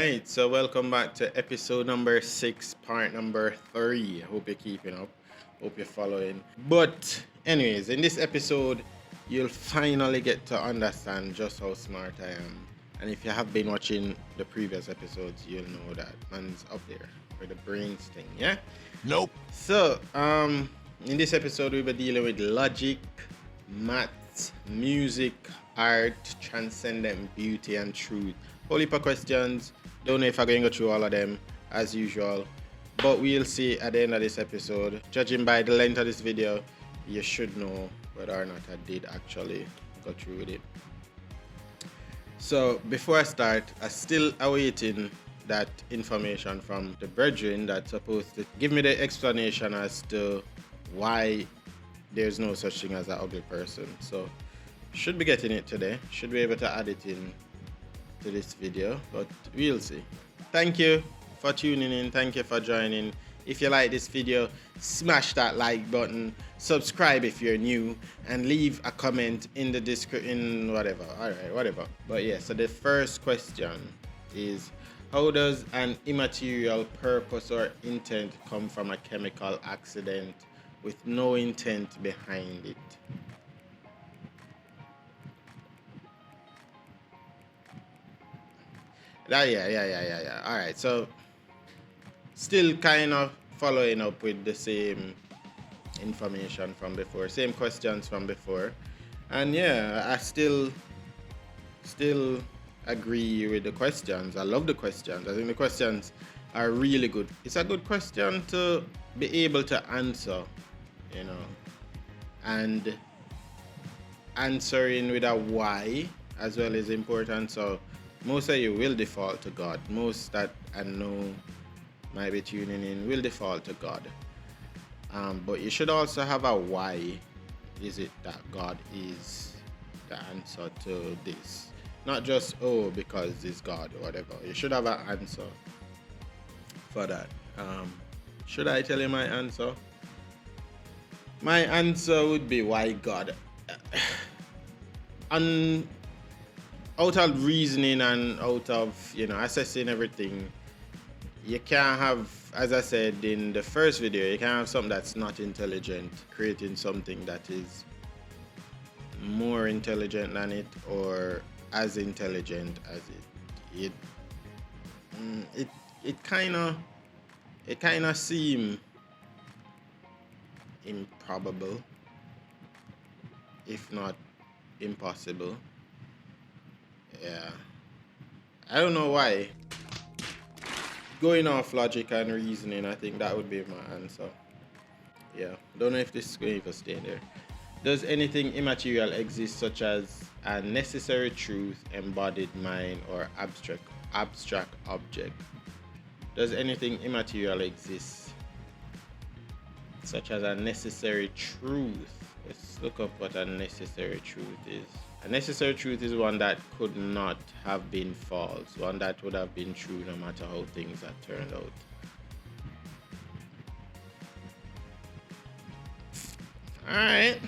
Alright, so welcome back to episode number 6, part number 3. Hope you're keeping up. Hope you're following. But, anyways, in this episode, you'll finally get to understand just how smart I am. And if you have been watching the previous episodes, you'll know that man's up there for the brains thing, yeah? Nope. So, in this episode, we'll be dealing with logic, maths, music, art, transcendent beauty, and truth. Whole heap of questions. Don't know if I'm going to go through all of them as usual, but we'll see at the end of this episode. Judging by the length of this video, you should know whether or not I did actually go through with it. So before I start, I'm still awaiting that information from the brethren that's supposed to give me the explanation as to why there's no such thing as an ugly person. So should be getting it today. Should be able to add it in to this video, but we'll see. Thank you for tuning in. Thank you for joining. If you like this video, smash that like button, subscribe if you're new, and leave a comment in the description, whatever. Alright, whatever. But yeah, so the first question is, how does an immaterial purpose or intent come from a chemical accident with no intent behind it? Yeah. All right, so still kind of following up with the same information from before, same questions from before, and yeah, I still agree with the questions. I love the questions. I think the questions are really good. It's a good question to be able to answer, you know, and answering with a why as well is important. So most of you will default to God. Most that I know might be tuning in will default to God. But you should also have a why is it that God is the answer to this. Not just, oh, because it's God or whatever. You should have an answer for that. Should I tell you my answer? My answer would be why God. Out of reasoning and out of, assessing everything, you can't have, as I said in the first video, you can't have something that's not intelligent creating something that is more intelligent than it or as intelligent as it. It kind of seem improbable, if not impossible. Yeah, I don't know why. Going off logic and reasoning, I think that would be my answer. Yeah, don't know if this is going to stay there. Does anything immaterial exist, such as a necessary truth, embodied mind, or abstract object? Does anything immaterial exist, such as a necessary truth? Let's look up what a necessary truth is. A necessary truth is one that could not have been false, one that would have been true no matter how things had turned out. Alright.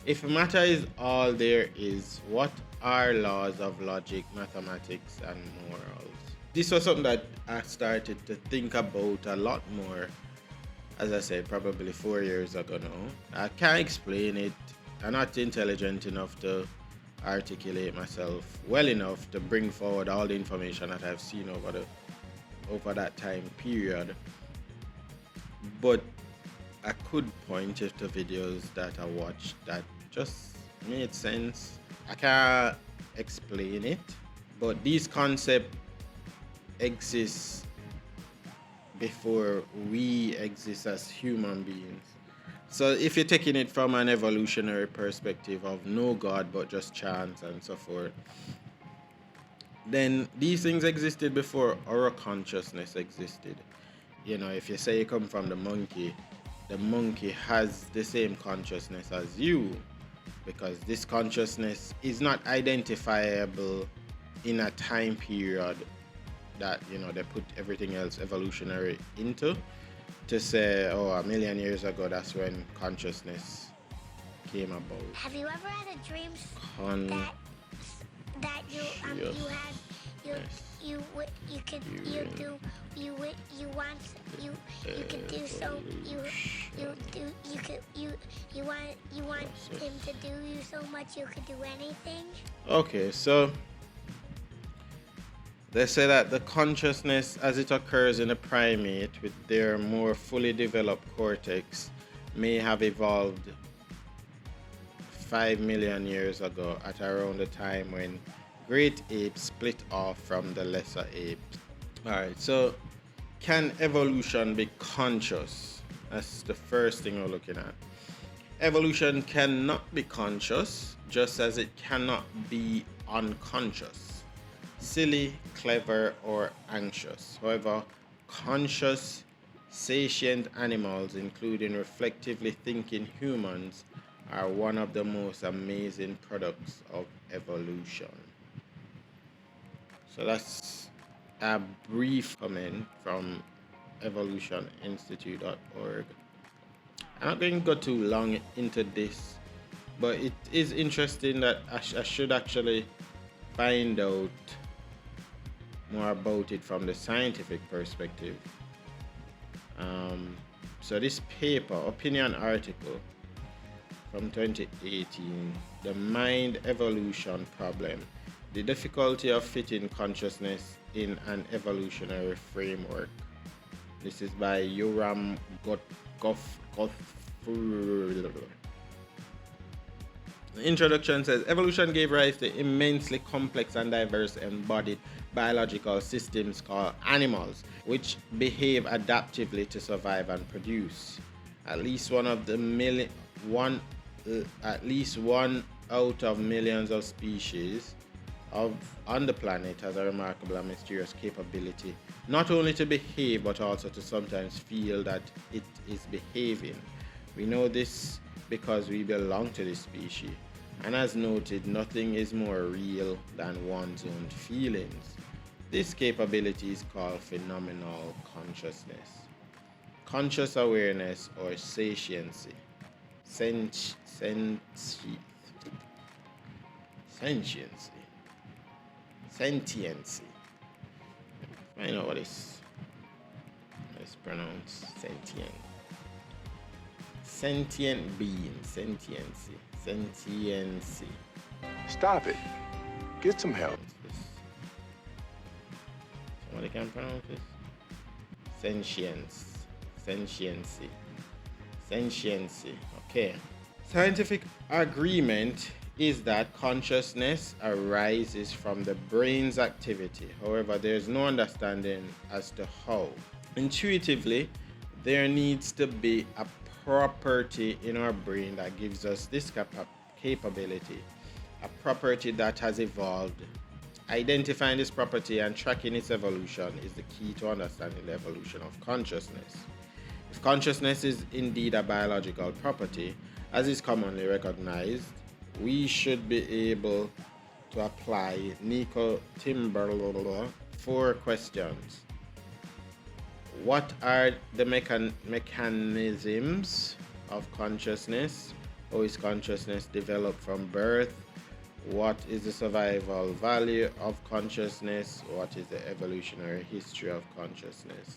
If matter is all there is, what are laws of logic, mathematics, and morals? This was something that I started to think about a lot more, as I said, probably 4 years ago now. I can't explain it. I'm not intelligent enough to articulate myself well enough to bring forward all the information that I've seen over that time period. But I could point you to videos that I watched that just made sense. I can't explain it, but these concepts exist before we exist as human beings. So if you're taking it from an evolutionary perspective of no God but just chance and so forth, then these things existed before our consciousness existed. If you say you come from the monkey has the same consciousness as you, because this consciousness is not identifiable in a time period that they put everything else evolutionary into. To say, oh, 1 million years ago, that's when consciousness came about. Have you ever had a dream that you Yes. you could you do you wi- you could do so you do you want him to do you so much you could do anything. Okay, so they say that the consciousness as it occurs in a primate with their more fully developed cortex may have evolved 5 million years ago at around the time when great apes split off from the lesser apes. Alright, so can evolution be conscious? That's the first thing we're looking at. Evolution cannot be conscious, just as it cannot be unconscious, silly, clever, or anxious. However, conscious, sentient animals, including reflectively thinking humans, are one of the most amazing products of evolution. So that's a brief comment from evolutioninstitute.org. I'm not going to go too long into this, but it is interesting that I should actually find out more about it from the scientific perspective. So this paper, opinion article from 2018, The Mind Evolution Problem, the difficulty of fitting consciousness in an evolutionary framework. This is by Yoram Goff. The introduction says evolution gave rise to immensely complex and diverse embodied biological systems called animals, which behave adaptively to survive and produce. At least one out of millions of species on the planet has a remarkable and mysterious capability not only to behave but also to sometimes feel that it is behaving. We know this because we belong to this species, and as noted, nothing is more real than one's own feelings. This capability is called phenomenal consciousness, conscious awareness, or satiency. Sentiency. I know what it's pronounced. Sentient being. Sentiency. Stop it. Get some help. Somebody can pronounce this? Sentiency. Okay. Scientific agreement is that consciousness arises from the brain's activity. However, there is no understanding as to how. Intuitively, there needs to be a property in our brain that gives us this capability, a property that has evolved. Identifying this property and tracking its evolution is the key to understanding the evolution of consciousness. If consciousness is indeed a biological property, as is commonly recognized, we should be able to apply Nico Timberlake 4 questions. What are the mechanisms of consciousness? How is consciousness developed from birth? What is the survival value of consciousness? What is the evolutionary history of consciousness?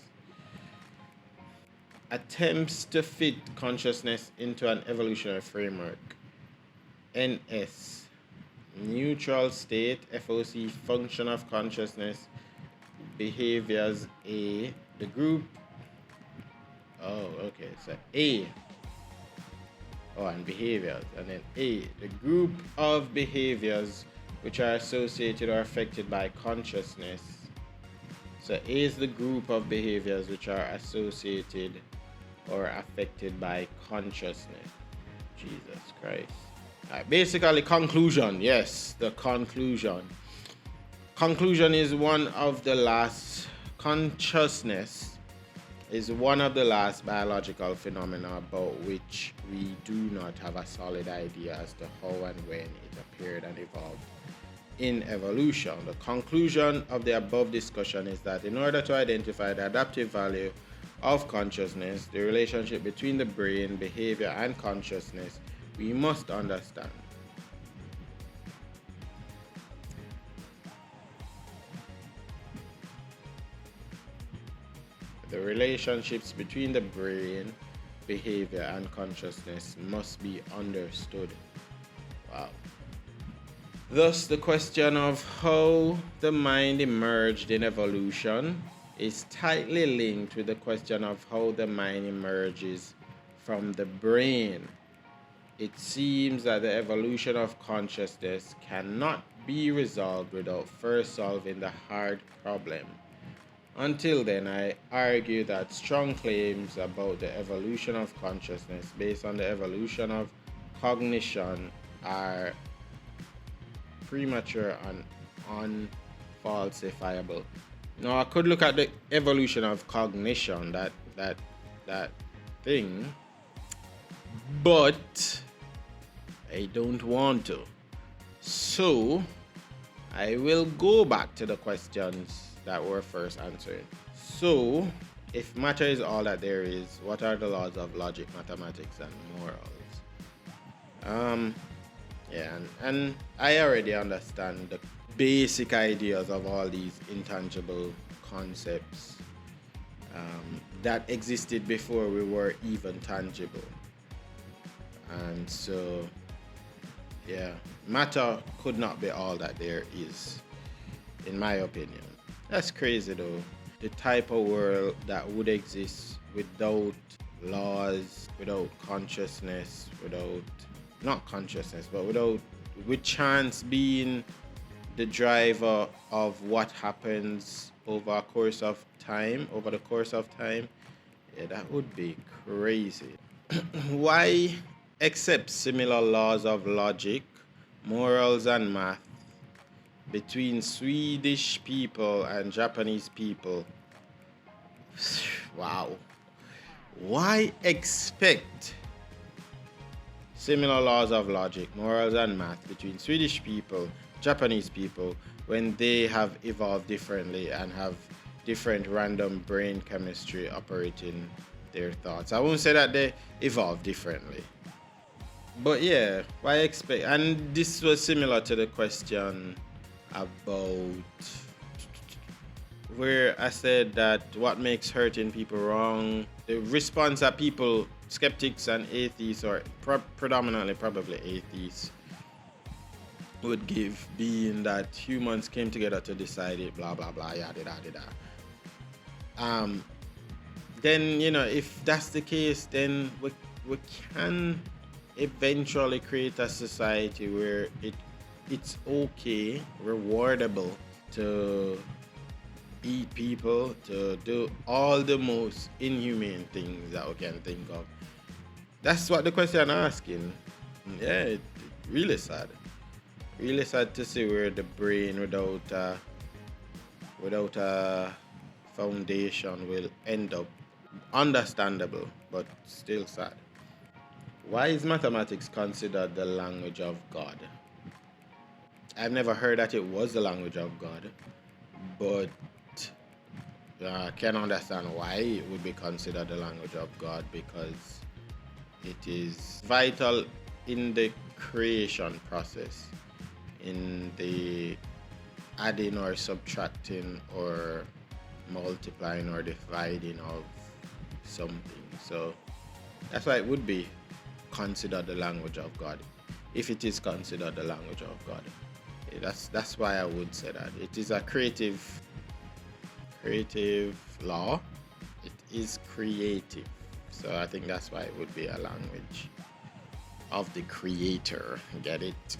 Attempts to fit consciousness into an evolutionary framework. NS. Neutral state, FOC, function of consciousness, behaviors A, the group. Oh, okay, so A. Oh, and behaviors. And then A, the group of behaviors which are associated or affected by consciousness. So A is the group of behaviors which are associated or affected by consciousness. Jesus Christ. Basically, conclusion. Yes, the conclusion. Conclusion is one of the last. Consciousness is one of the last biological phenomena about which we do not have a solid idea as to how and when it appeared and evolved in evolution. The conclusion of the above discussion is that in order to identify the adaptive value of consciousness, the relationship between the brain, behavior, and consciousness, we must understand relationships between the brain, behavior, and consciousness must be understood. Wow. Thus, the question of how the mind emerged in evolution is tightly linked with the question of how the mind emerges from the brain. It seems that the evolution of consciousness cannot be resolved without first solving the hard problem. Until then, I argue that strong claims about the evolution of consciousness based on the evolution of cognition are premature and unfalsifiable. Now, I could look at the evolution of cognition, that thing, but I don't want to. So, I will go back to the questions that were first answered. So, if matter is all that there is, what are the laws of logic, mathematics, and morals? Yeah, and I already understand the basic ideas of all these intangible concepts that existed before we were even tangible. And so, yeah, matter could not be all that there is, in my opinion. That's crazy though. The type of world that would exist without laws, without consciousness, with chance being the driver of what happens over the course of time, yeah, that would be crazy. Why accept similar laws of logic, morals, and math between Swedish people and Japanese people? Wow. Why expect similar laws of logic, morals, and math between Swedish people, Japanese people, when they have evolved differently and have different random brain chemistry operating their thoughts? I won't say that they evolved differently, but yeah, why expect? And this was similar to the question about where I said that what makes hurting people wrong. The response that people, skeptics and atheists, or predominantly probably atheists, would give, being that humans came together to decide it, blah blah blah, yada yada yada. Then, you know, if that's the case, then we can eventually create a society where it's okay, rewardable to eat people, to do all the most inhumane things that we can think of. That's what the question asking. Yeah, it really sad. Really sad to see where the brain without a foundation will end up. Understandable, but still sad. Why is mathematics considered the language of God? I've never heard that it was the language of God, but I can understand why it would be considered the language of God, because it is vital in the creation process, in the adding or subtracting or multiplying or dividing of something. So that's why it would be considered the language of God, if it is considered the language of God. That's why I would say that it is a creative law. It is creative, so I think that's why it would be a language of the creator. Get it?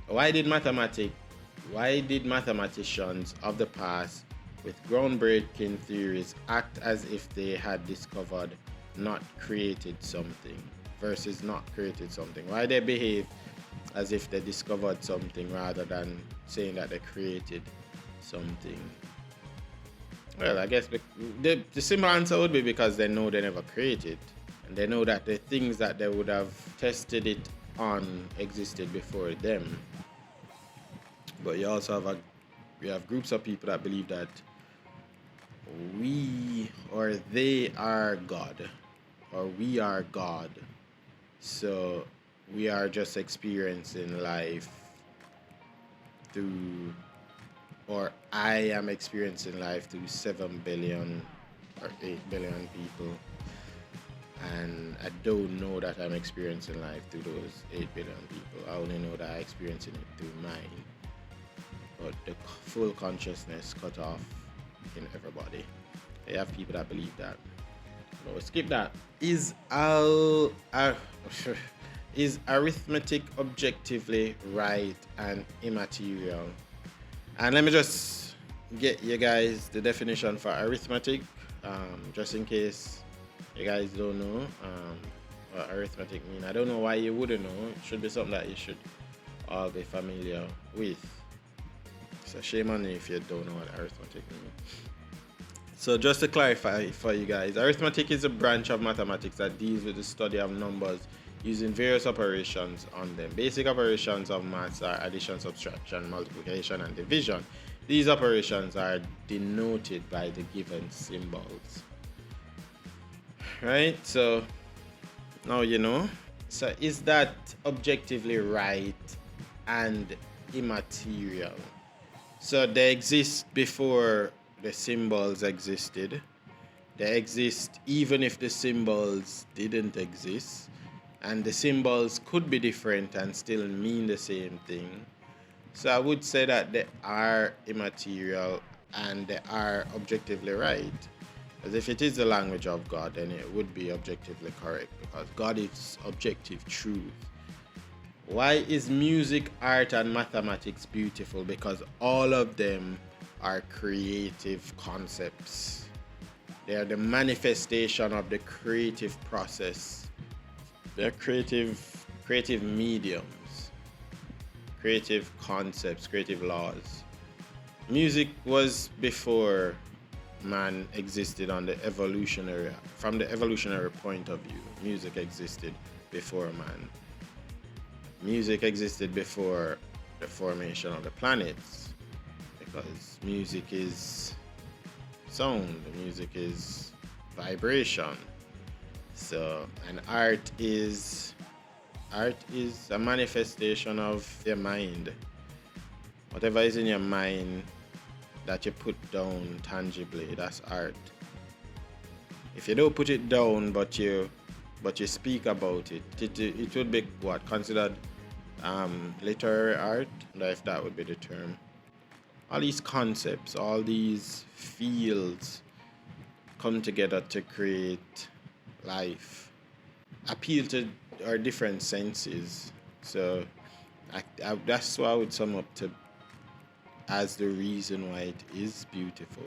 Why did mathematicians of the past with groundbreaking theories act as if they had discovered, not created something, versus not created something? Why they behave as if they discovered something rather than saying that they created something? Well, I guess the simple answer would be because they know they never created, and they know that the things that they would have tested it on existed before them. But you also have groups of people that believe that we or they are God, or we are God, so we are just experiencing life through or I am experiencing life through 7 billion or 8 billion people. And I don't know that I'm experiencing life through those 8 billion people. I only know that I'm experiencing it through mine. But the full consciousness cut off in everybody. You have people that believe that. No, skip that. Is arithmetic objectively right and immaterial? And let me just get you guys the definition for arithmetic, just in case you guys don't know what arithmetic means. I don't know why you wouldn't know. It should be something that you should all be familiar with. So shame on you if you don't know what arithmetic means. So just to clarify for you guys, arithmetic is a branch of mathematics that deals with the study of numbers using various operations on them. Basic operations of maths are addition, subtraction, multiplication, and division. These operations are denoted by the given symbols. Right? So now you know. So is that objectively right and immaterial? So they exist before the symbols existed. They exist even if the symbols didn't exist. And the symbols could be different and still mean the same thing. So I would say that they are immaterial and they are objectively right. As if it is the language of God, then it would be objectively correct because God is objective truth. Why is music, art, and mathematics beautiful? Because all of them are creative concepts. They are the manifestation of the creative process. They're creative mediums, creative concepts, creative laws. Music was before man existed from the evolutionary point of view. Music existed before man. Music existed before the formation of the planets, because music is sound, music is vibration. So, and art is a manifestation of your mind. Whatever is in your mind that you put down tangibly, that's art. If you don't put it down, but you speak about it, it would be what considered literary art, if that would be the term. All these concepts, all these fields come together to create life, appeal to our different senses. So that's why I would sum up to as the reason why it is beautiful.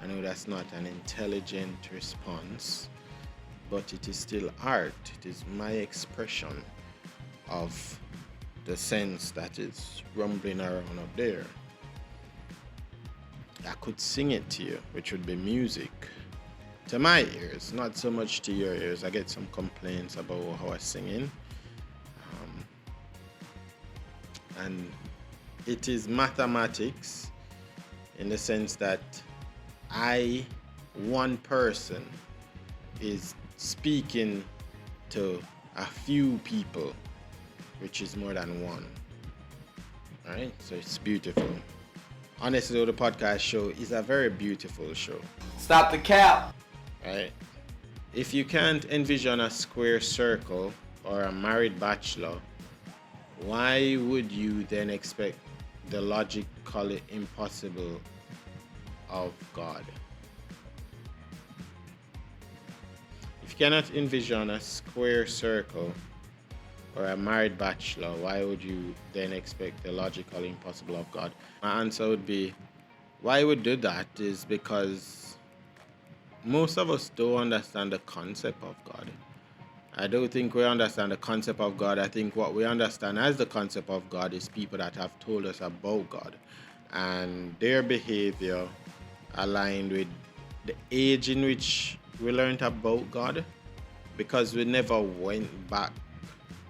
I know that's not an intelligent response, but it is still art. It is my expression of the sense that is rumbling around up there. I could sing it to you, which would be music. To my ears, not so much to your ears. I get some complaints about how I'm singing. And it is mathematics in the sense that one person, is speaking to a few people, which is more than one. Alright, so it's beautiful. Honestly, the podcast show is a very beautiful show. Stop the cap! Right? If you can't envision a square circle or a married bachelor, why would you then expect the logically impossible of God? If you cannot envision a square circle or a married bachelor, why would you then expect the logically impossible of God? My answer would be, why we do that is because most of us don't understand the concept of God. I don't think we understand the concept of God. I think what we understand as the concept of God is people that have told us about God, and their behavior aligned with the age in which we learned about God, because we never went back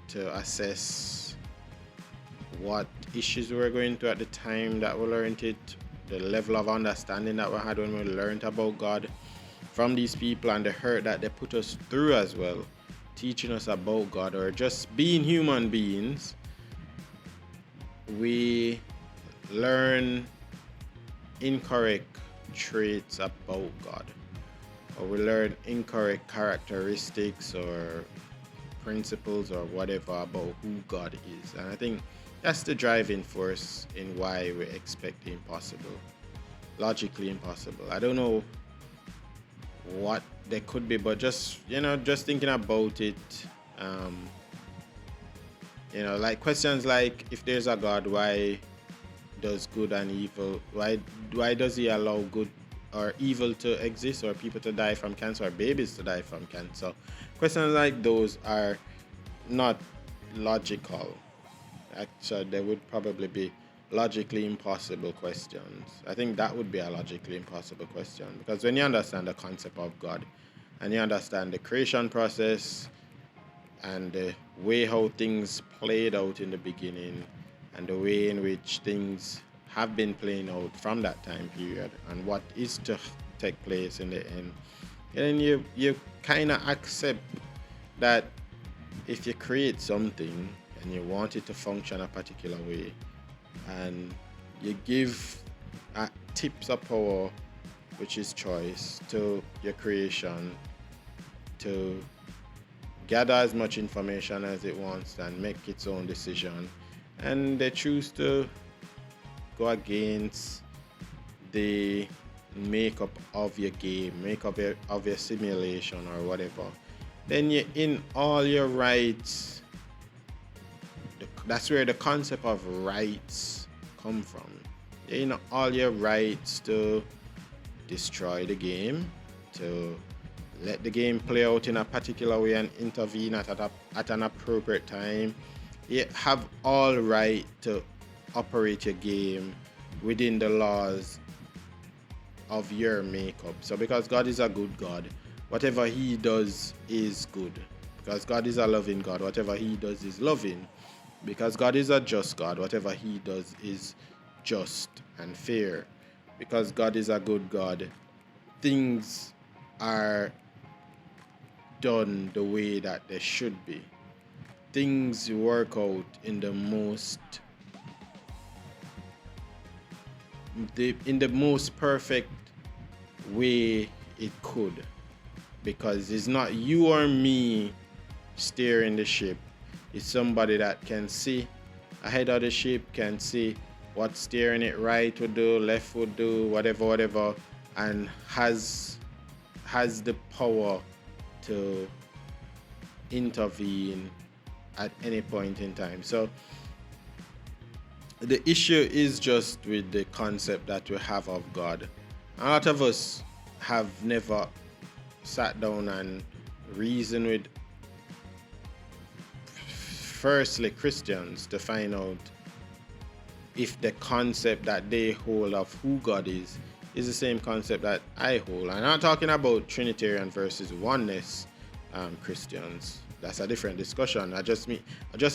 to assess what issues we were going through at the time that we learned it, the level of understanding that we had when we learned about God from these people, and the hurt that they put us through as well, teaching us about God, or just being human beings. We learn incorrect traits about God, or we learn incorrect characteristics or principles or whatever about who God is. And I think that's the driving force in why we expect the impossible, logically impossible. I don't know what they could be, but just thinking about it, like questions like, if there's a God, why does good and evil, why does he allow good or evil to exist, or people to die from cancer, or babies to die from cancer? Questions like those are not logical. Actually, they would probably be logically impossible questions. I think that would be a logically impossible question, because when you understand the concept of God and you understand the creation process and the way how things played out in the beginning and the way in which things have been playing out from that time period and what is to take place in the end, and you kind of accept that if you create something and you want it to function a particular way, and you give tips of power, which is choice, to your creation to gather as much information as it wants and make its own decision, and they choose to go against the makeup of your game, makeup of your simulation or whatever, then you're in all your rights. That's where the concept of rights come from. You're in all your rights to destroy the game, to let the game play out in a particular way and intervene at an appropriate time. You have all right to operate your game within the laws of your makeup. So because God is a good God, whatever he does is good. Because God is a loving God, whatever he does is loving. Because God is a just God, whatever he does is just and fair. Because God is a good God, things are done the way that they should be. Things work out in the most perfect way it could, because it's not you or me steering the ship. It's somebody that can see ahead of the ship, can see what steering it right would do, left would do, whatever, and has the power to intervene at any point in time. So the issue is just with the concept that we have of God. A lot of us have never sat down and reasoned with, firstly, Christians, to find out if the concept that they hold of who God is the same concept that I hold. I'm not talking about Trinitarian versus oneness Christians. That's a different discussion. I just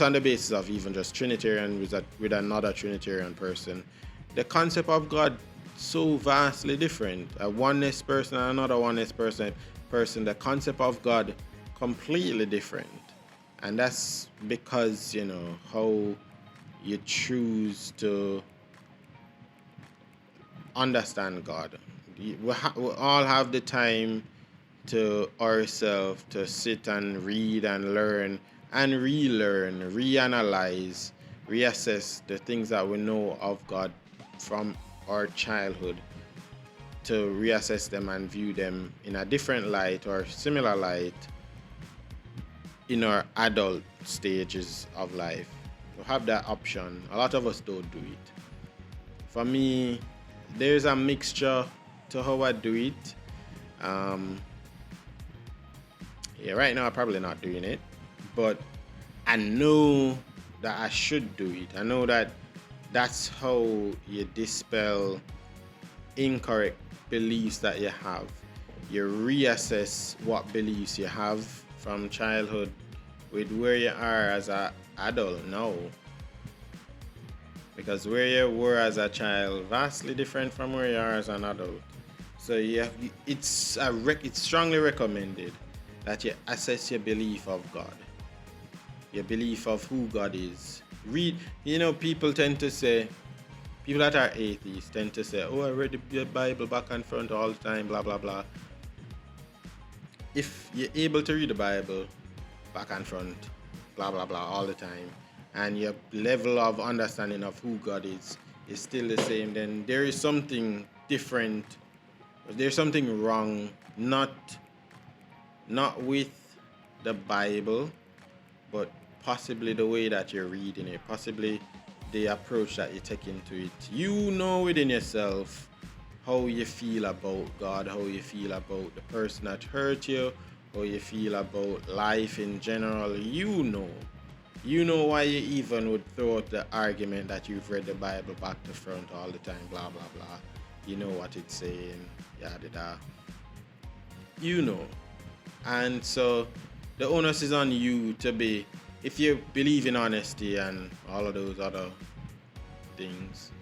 on the basis of even just Trinitarian with another Trinitarian person, the concept of God so vastly different. A oneness person and another oneness person, the concept of God completely different. And that's because, how you choose to understand God. We all have the time to ourselves to sit and read and learn and relearn, reanalyze, reassess the things that we know of God from our childhood, to reassess them and view them in a different light or similar light in our adult stages of life. To have that option, a lot of us don't do it. For me, there's a mixture to how I do it. Right now I'm probably not doing it, but I know that I should do it. I know that that's how you dispel incorrect beliefs that you have. You reassess what beliefs you have from childhood with where you are as an adult now. Because where you were as a child vastly different from where you are as an adult. So it's strongly recommended that you assess your belief of God, your belief of who God is. Read, people tend to say people that are atheists tend to say, oh, I read the Bible back and front all the time, blah, blah, blah. If you're able to read the Bible back and front, blah, blah, blah, all the time, and your level of understanding of who God is still the same, then there is something different. There's something wrong, not with the Bible, but possibly the way that you're reading it, possibly the approach that you take into it. You know within yourself how you feel about God, how you feel about the person that hurt you, how you feel about life in general. You know why you even would throw out the argument that you've read the Bible back to front all the time, blah, blah, blah. You know what it's saying, yada, yada. You know. And so the onus is on you to be, if you believe in honesty and all of those other things,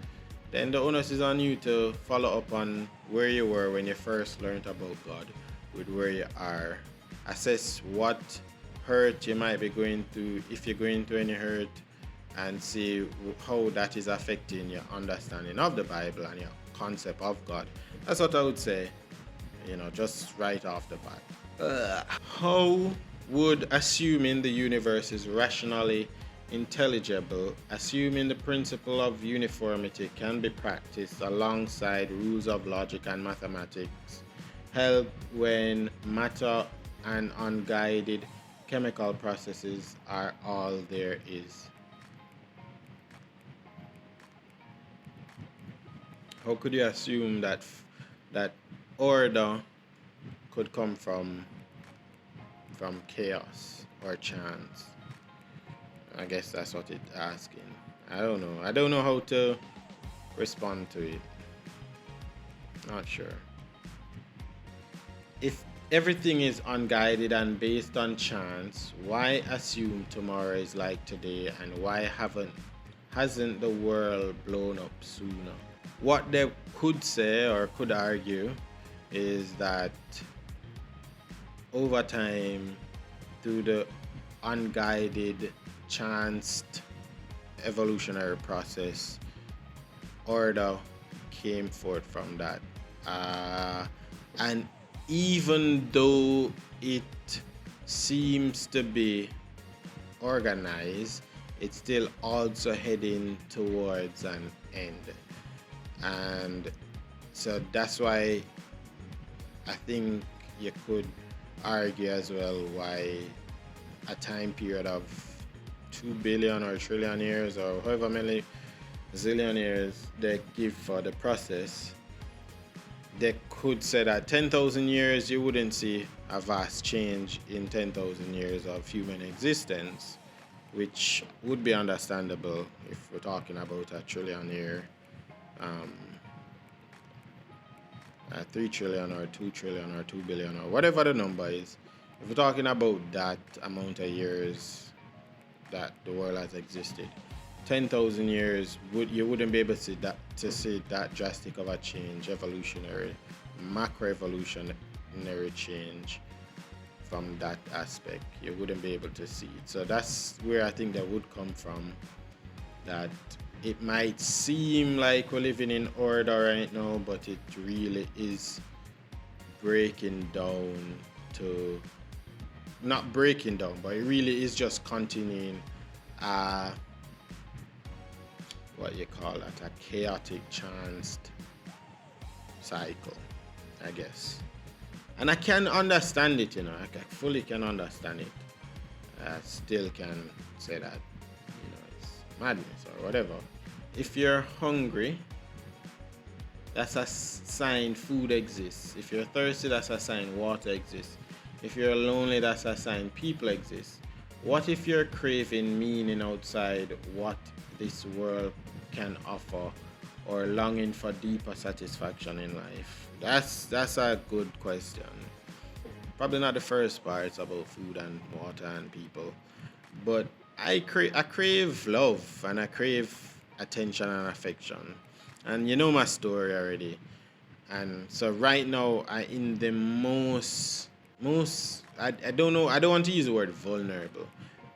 then the onus is on you to follow up on where you were when you first learned about God with where you are. Assess what hurt you might be going through, if you're going through any hurt, and see how that is affecting your understanding of the Bible and your concept of God. That's what I would say, just right off the bat. How would assuming the universe is rationally intelligible, assuming the principle of uniformity can be practiced alongside rules of logic and mathematics, help when matter and unguided chemical processes are all there is? How could you assume that order could come from chaos or chance? I guess that's what it's asking. I don't know. I don't know how to respond to it. Not sure. If everything is unguided and based on chance, why assume tomorrow is like today, and why hasn't the world blown up sooner? What they could say or could argue is that over time, through the unguided, chanced evolutionary process, order came forth from that. And even though it seems to be organized, it's still also heading towards an end. And so that's why I think you could argue as well why a time period of 2 billion or trillion years or however many zillion years they give for the process, they could say that 10,000 years you wouldn't see a vast change in 10,000 years of human existence, which would be understandable if we're talking about a trillion year, 3 trillion or 2 trillion or 2 billion or whatever the number is. If we're talking about that amount of years that the world has existed, 10,000 years, you wouldn't be able to see that drastic of a change, evolutionary, macroevolutionary change from that aspect. You wouldn't be able to see it. So that's where I think that would come from, that it might seem like we're living in order right now, but it really is breaking down to, not breaking down, but it really is just continuing what you call that, a chaotic chanced cycle, I guess. And I can understand it, I fully can understand it. I still can say that, it's madness or whatever. If you're hungry, that's a sign food exists. If you're thirsty, that's a sign water exists. If you're lonely, that's a sign people exist. What if you're craving meaning outside what this world can offer, or longing for deeper satisfaction in life? That's a good question. Probably not the first part about food and water and people, but I crave love, and I crave attention and affection, and you know my story already. And so right now I in the most I don't know, I don't want to use the word vulnerable,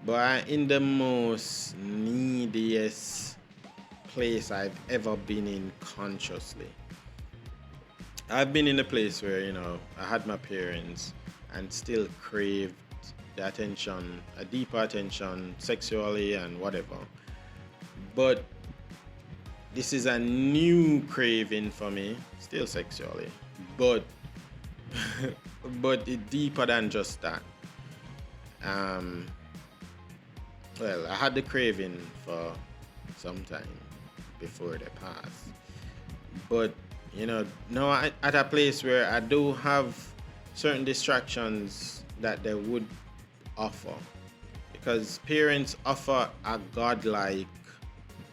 but I in the most neediest place I've ever been in consciously. I've been in a place where, I had my parents and still craved the attention, a deeper attention, sexually and whatever. But this is a new craving for me, still sexually, but but it deeper than just that. Well, I had the craving for some time before they passed, but now I'm at a place where I do have certain distractions that they would offer, because parents offer a godlike,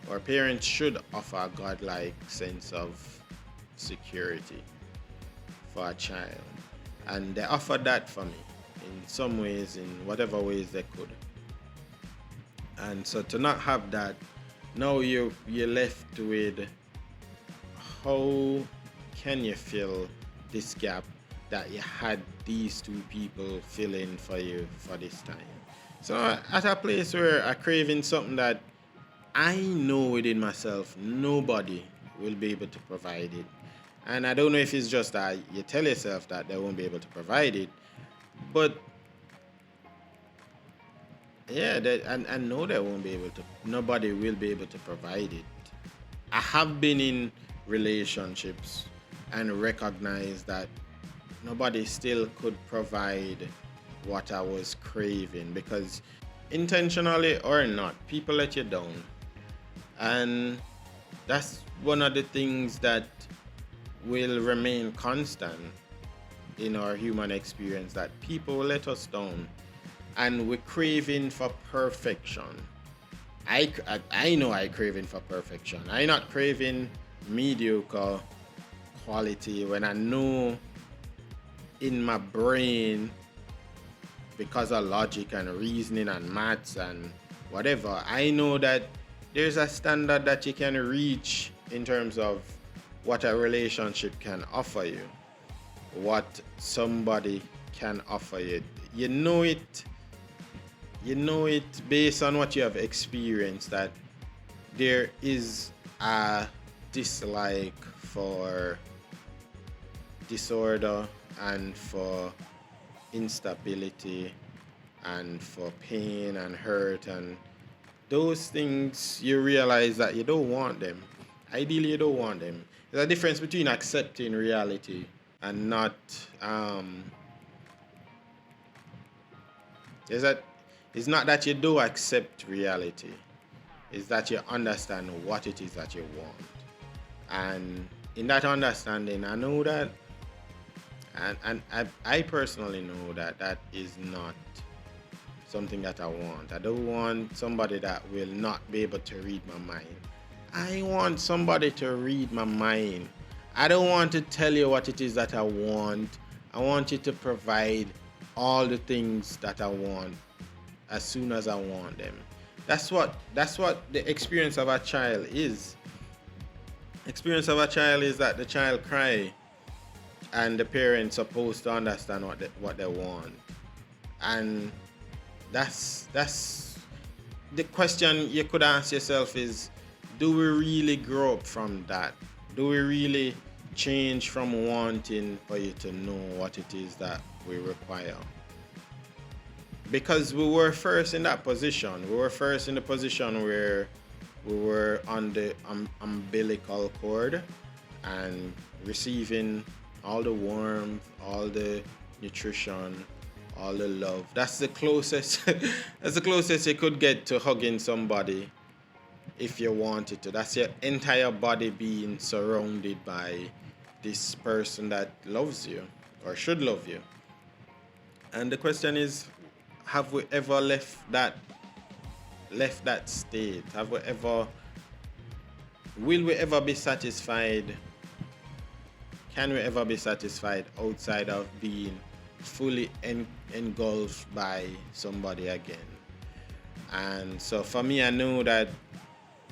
or parents should offer a godlike sense of security for a child, and they offered that for me in some ways, in whatever ways they could. And so to not have that, now you're left with, how can you fill this gap that you had these two people fill in for you for this time? So at a place where I'm craving something that I know within myself nobody will be able to provide it. And I don't know if it's just that you tell yourself that they won't be able to provide it, but yeah, I know they won't be able to. Nobody will be able to provide it. I have been in relationships and recognized that nobody still could provide what I was craving, because intentionally or not, people let you down. And that's one of the things that will remain constant in our human experience, that people will let us down. And we're craving for perfection. I know I craving for perfection. I'm not craving mediocre quality when I know in my brain, because of logic and reasoning and maths and whatever, I know that there's a standard that you can reach in terms of what a relationship can offer you, what somebody can offer you. You know it based on what you have experienced, that there is a dislike for disorder and for instability and for pain and hurt, and those things you realize that you don't want them. Ideally, you don't want them. There's a difference between accepting reality and not it's not that you do accept reality, it's that you understand what it is that you want. And in that understanding, I know that, and I personally know that that is not something that I want. I don't want somebody that will not be able to read my mind. I want somebody to read my mind. I don't want to tell you what it is that I want. I want you to provide all the things that I want as soon as I want them. That's what the experience of a child is. Experience of a child is that the child cry and the parents supposed to understand what they want. And that's the question you could ask yourself is, do we really grow up from that? Do we really change from wanting for you to know what it is that we require? Because we were first in that position. We were first in the position where we were on the umbilical cord and receiving all the warmth, all the nutrition, all the love. That's the closest that's the closest you could get to hugging somebody if you wanted to. That's your entire body being surrounded by this person that loves you or should love you. And the question is, have we ever left that state? Will we ever be satisfied? Can we ever be satisfied outside of being fully engulfed by somebody again? And so for me, I know that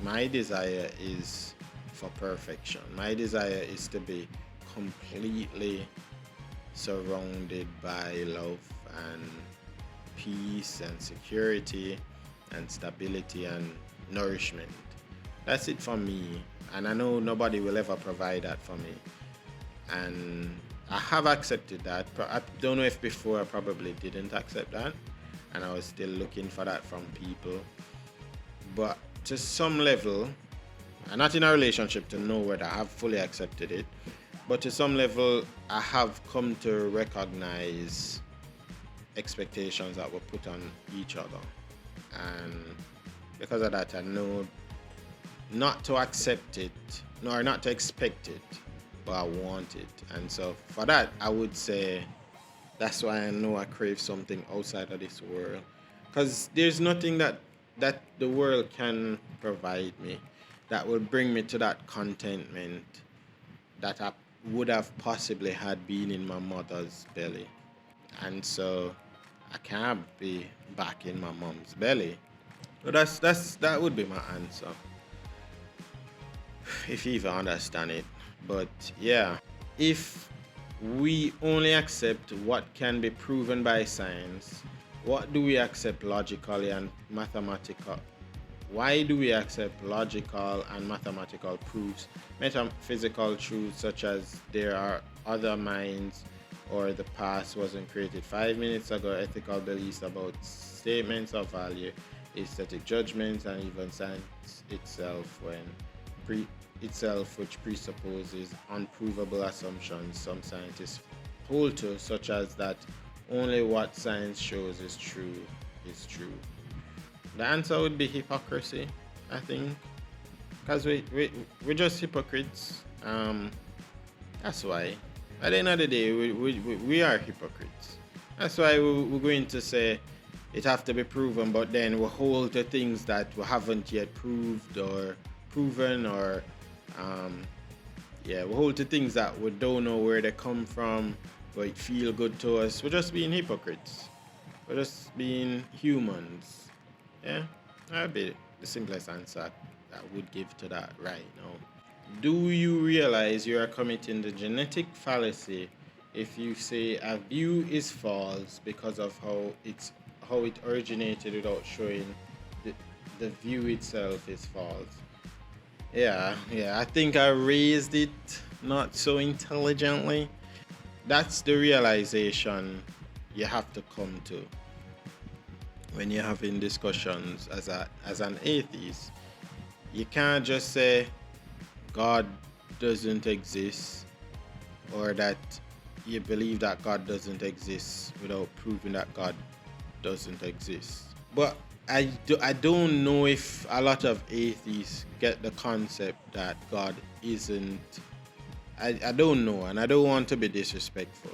my desire is for perfection. My desire is to be completely surrounded by love and peace and security and stability and nourishment. That's it for me. And I know nobody will ever provide that for me. And I have accepted that. I don't know if before I probably didn't accept that. And I was still looking for that from people. But to some level, I'm not in a relationship to know whether I have fully accepted it. But to some level, I have come to recognize expectations that were put on each other. And because of that, I know not to accept it, nor not to expect it, but I want it. And so for that, I would say that's why I know I crave something outside of this world. Because there's nothing that the world can provide me that will bring me to that contentment that I would have possibly had been in my mother's belly. And so I can't be back in my mom's belly. So that would be my answer. If you even understand it. But yeah, if we only accept what can be proven by science, what do we accept logically and mathematical? Why do we accept logical and mathematical proofs, metaphysical truths such as there are other minds or the past wasn't created 5 minutes ago, ethical beliefs about statements of value, aesthetic judgments, and even science itself which presupposes unprovable assumptions some scientists hold to, such as that only what science shows is true. The answer would be hypocrisy, I think, because we're just hypocrites. That's why. At the end of the day, we are hypocrites. That's why we're going to say it have to be proven, but then we hold to things that we haven't yet proved or proven, or we hold to things that we don't know where they come from, but it feel good to us. We're just being hypocrites. We're just being humans. Yeah, that'd be the simplest answer I would give to that right now. Do you realize you are committing the genetic fallacy if you say a view is false because of how it originated without showing the view itself is false? Yeah, I think I raised it not so intelligently. That's the realization you have to come to when you're having discussions as an atheist. You can't just say God doesn't exist, or that you believe that God doesn't exist without proving that God doesn't exist. But I don't know if a lot of atheists get the concept that God isn't. I don't know, and I don't want to be disrespectful,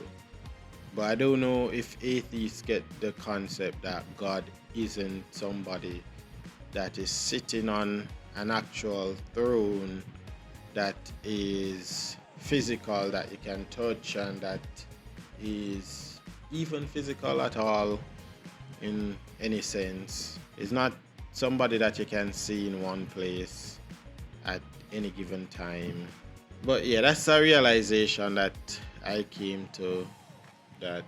but I don't know if atheists get the concept that God isn't somebody that is sitting on an actual throne that is physical, that you can touch, and that is even physical at all in any sense. It's not somebody that you can see in one place at any given time. But yeah, that's a realization that I came to, that,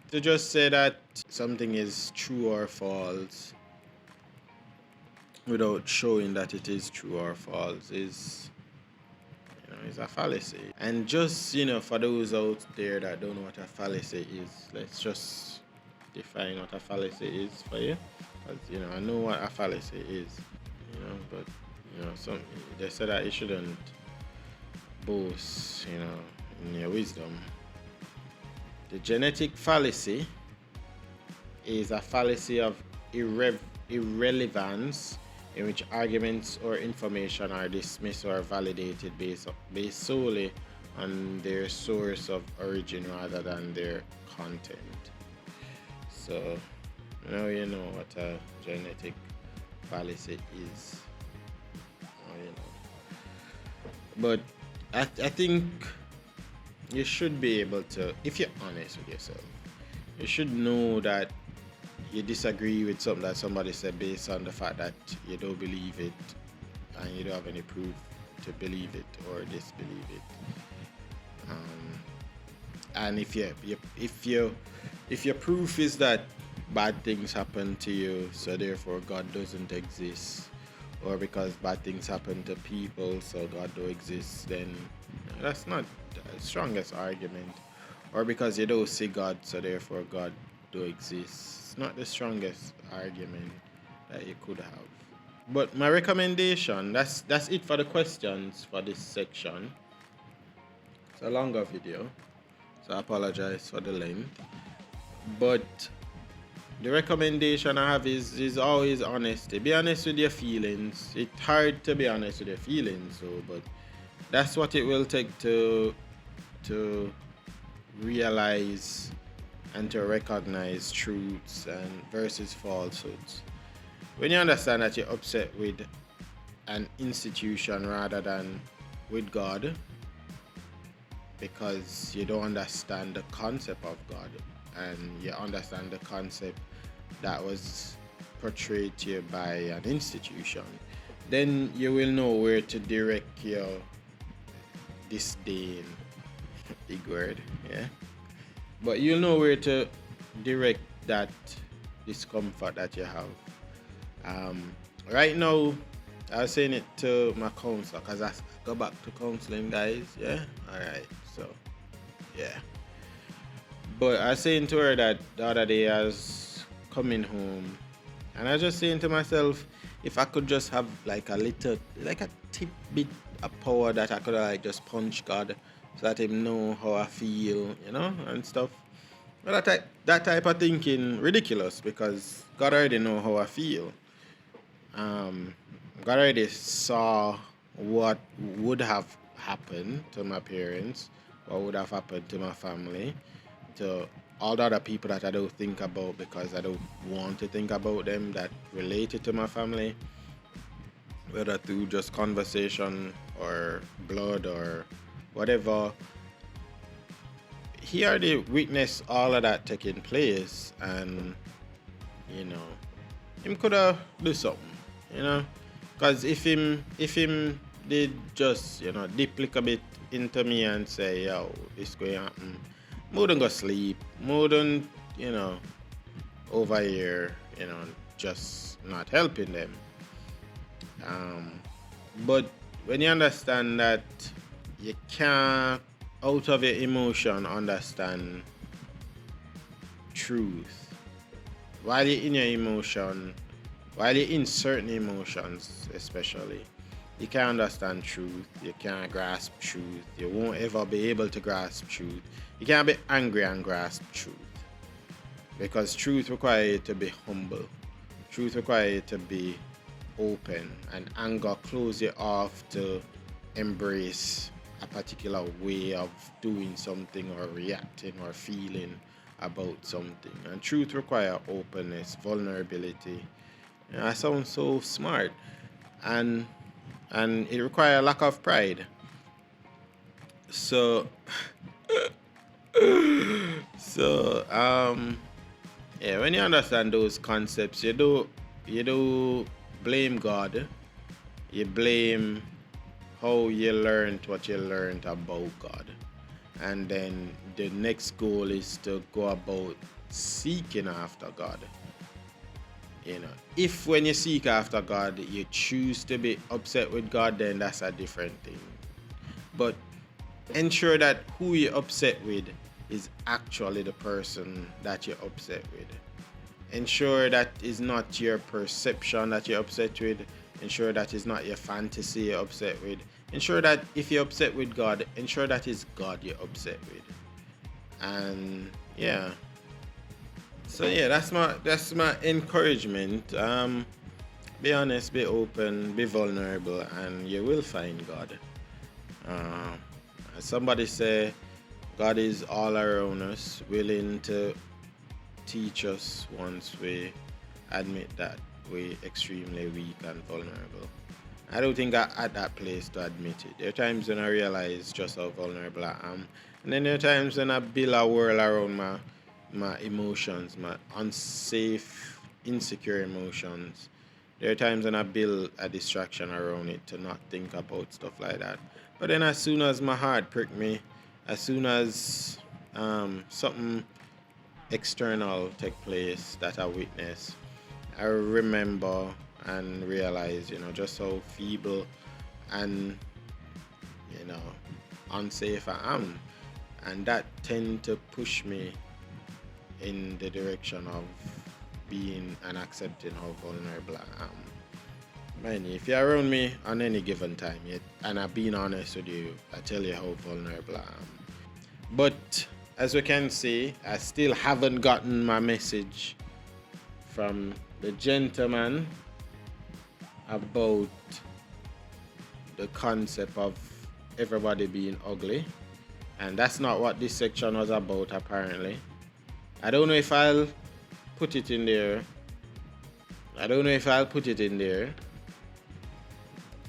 to just say that something is true or false without showing that it is true or false is a fallacy. And just, for those out there that don't know what a fallacy is, let's just define what a fallacy is for you. Because, I know what a fallacy is, but, they say that you shouldn't boast, in your wisdom. The genetic fallacy is a fallacy of irrelevance in which arguments or information are dismissed or validated based solely on their source of origin rather than their content. So now you know what a genetic fallacy is. But I think you should be able to, if you're honest with yourself, you should know that you disagree with something that somebody said based on the fact that you don't believe it and you don't have any proof to believe it or disbelieve it. And if your proof is that bad things happen to you, so therefore God doesn't exist, or because bad things happen to people, so God don't exist, then that's not the strongest argument. Or because you don't see God, so therefore God don't exist. It's not the strongest argument that you could have. But my recommendation, that's it for the questions for this section. It's a longer video, so I apologize for the length. But the recommendation I have is always honesty. Be honest with your feelings. It's hard to be honest with your feelings, so but that's what it will take to realize and to recognize truths and versus falsehoods. When you understand that you're upset with an institution rather than with God, because you don't understand the concept of God and you understand the concept that was portrayed to you by an institution, then you will know where to direct your disdain. Big word, yeah. But you'll know where to direct that discomfort that you have. Right now, I was saying it to my counselor because I go back to counseling, guys. Yeah, all right. So, yeah. But I was saying to her that the other day I was coming home, and I was just saying to myself, if I could just have like a little, like a bit of power that I could like just punch God, so that him know how I feel, you know, and stuff. But that type of thinking ridiculous because God already know how I feel. God already saw what would have happened to my parents, what would have happened to my family, to all the other people that I don't think about because I don't want to think about them that related to my family, whether through just conversation or blood or whatever. He already witnessed all of that taking place, and you know, him could have do something, you know, because if him did just, you know, dip a bit into me and say, yo, this going to happen, more than go sleep, more than, you know, over here, you know, just not helping them. But when you understand that you can't out of your emotion understand truth, while you're in your emotion, while you're in certain emotions especially, you can't understand truth, you can't grasp truth, you won't ever be able to grasp truth. You can't be angry and grasp truth, because truth requires you to be humble, truth requires you to be open, and anger closes you off to embrace a particular way of doing something or reacting or feeling about something. And truth requires openness, vulnerability. You know, I sound so smart, and it requires a lack of pride. So yeah, when you understand those concepts, you do blame God, you blame how you learned what you learned about God, and then the next goal is to go about seeking after God. You know, if when you seek after God you choose to be upset with God, then that's a different thing. But ensure that who you're upset with is actually the person that you're upset with. Ensure that is not your perception that you're upset with. Ensure that is not your fantasy you're upset with. Ensure that if you're upset with God, ensure that it's God you're upset with. And yeah. So yeah, that's my encouragement. Be honest, be open, be vulnerable, and you will find God. Somebody say God is all around us, willing to teach us once we admit that we're extremely weak and vulnerable. I don't think I'm at that place to admit it. There are times when I realize just how vulnerable I am. And then there are times when I build a world around my emotions, my unsafe, insecure emotions. There are times when I build a distraction around it to not think about stuff like that. But then as soon as my heart prick me, as soon as something external take place that I witness, I remember and realize, just how feeble and, you know, unsafe I am. And that tend to push me in the direction of being and accepting how vulnerable I am. Man, if you're around me on any given time, and I'm being honest with you, I tell you how vulnerable I am. But as we can see, I still haven't gotten my message from the gentleman about the concept of everybody being ugly. And that's not what this section was about, apparently. I don't know if I'll put it in there.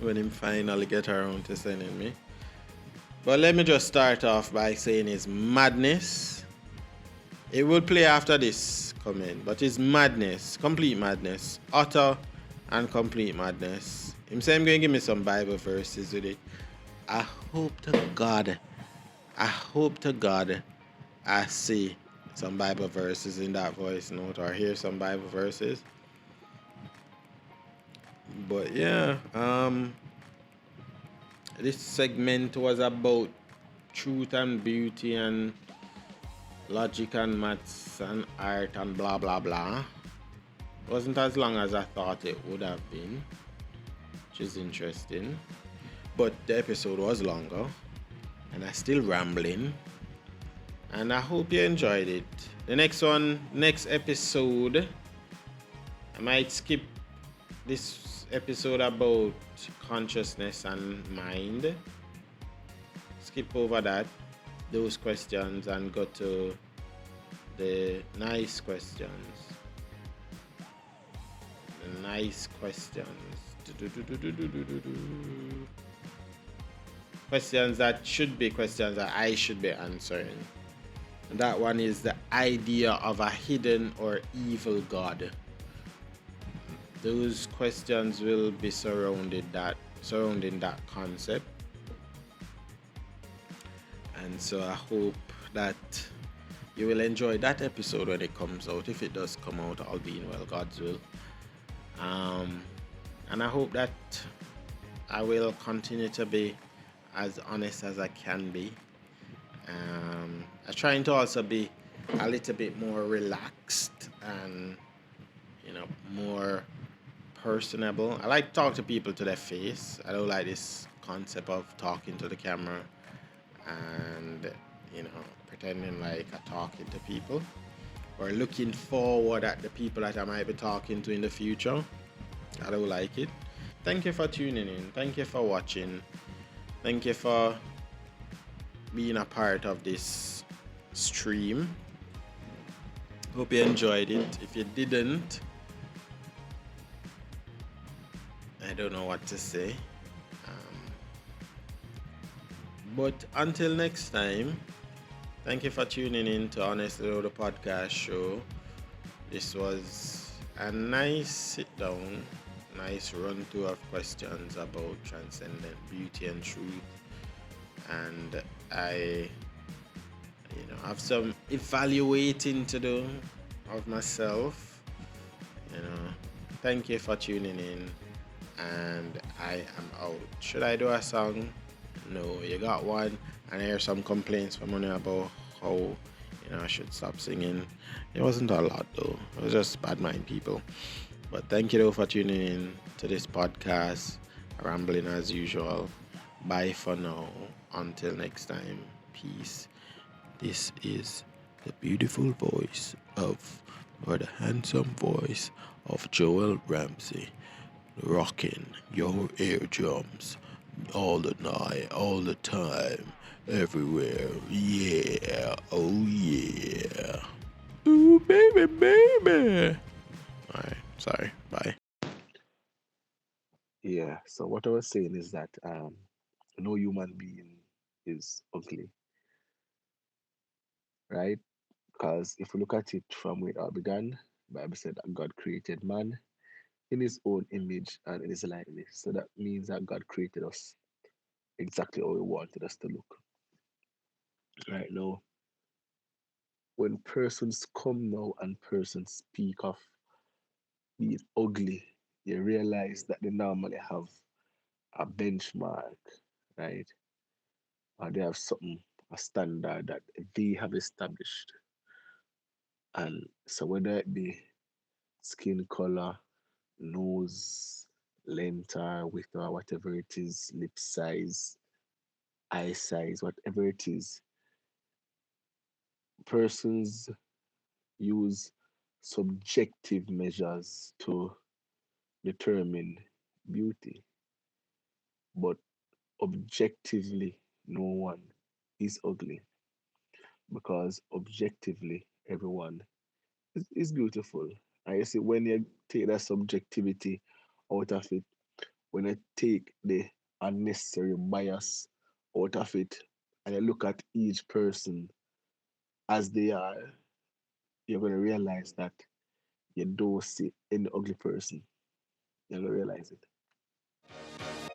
When him finally get around to sending me. But let me just start off by saying it's madness. It will play after this comment, but it's madness, complete madness, utter and complete madness. Him say I'm going to give me some Bible verses with it. I hope to God I see some Bible verses in that voice note or hear some Bible verses. But yeah, this segment was about truth and beauty and logic and maths and art and blah blah blah. Wasn't as long as I thought it would have been, which is interesting. But the episode was longer, and I'm still rambling. And I hope you enjoyed it. The next episode, I might skip this episode about consciousness and mind. Skip over those questions, and go to the nice questions. The nice questions. Questions that should be questions that I should be answering. And that one is the idea of a hidden or evil God. Those questions will be surrounding that concept. And so I hope that you will enjoy that episode when it comes out, if it does come out, all being well, God's will. And I hope that I will continue to be as honest as I can be. I'm trying to also be a little bit more relaxed and, more personable. I like to talk to people to their face. I don't like this concept of talking to the camera and, pretending like I'm talking to people or looking forward at the people that I might be talking to in the future. I don't like it. Thank you for tuning in. Thank you for watching. Thank you for being a part of this stream. Hope you enjoyed it. If you didn't, I don't know what to say. But until next time, thank you for tuning in to Honestly the Podcast Show. This was a nice sit down, nice run through of questions about transcendent beauty and truth. And I, have some evaluating to do of myself. Thank you for tuning in, and I am out. Should I do a song? No, you got one, and I hear some complaints from money about how, I should stop singing. It wasn't a lot though. It was just bad mind people. But thank you though for tuning in to this podcast. Rambling as usual. Bye for now. Until next time. Peace. This is the beautiful voice or the handsome voice of Joel Ramsey, rocking your eardrums all the night, all the time, everywhere. Yeah, oh yeah. Ooh, baby, baby. Alright, sorry, bye. Yeah, so what I was saying is that no human being is ugly, right? Because if we look at it from where it all began, Bible said that God created man in his own image and in his likeness. So that means that God created us exactly how he wanted us to look. Right now, when persons come now and persons speak of being ugly, you realize that they normally have a benchmark, right? Or they have something, a standard that they have established. And so whether it be skin color, nose length or width or whatever it is, lip size, eye size, whatever it is, persons use subjective measures to determine beauty, but objectively, no one is ugly because objectively, everyone is beautiful. And you see, when you take that subjectivity out of it, when you take the unnecessary bias out of it, and you look at each person as they are, you're going to realize that you don't see any ugly person. You're going to realize it.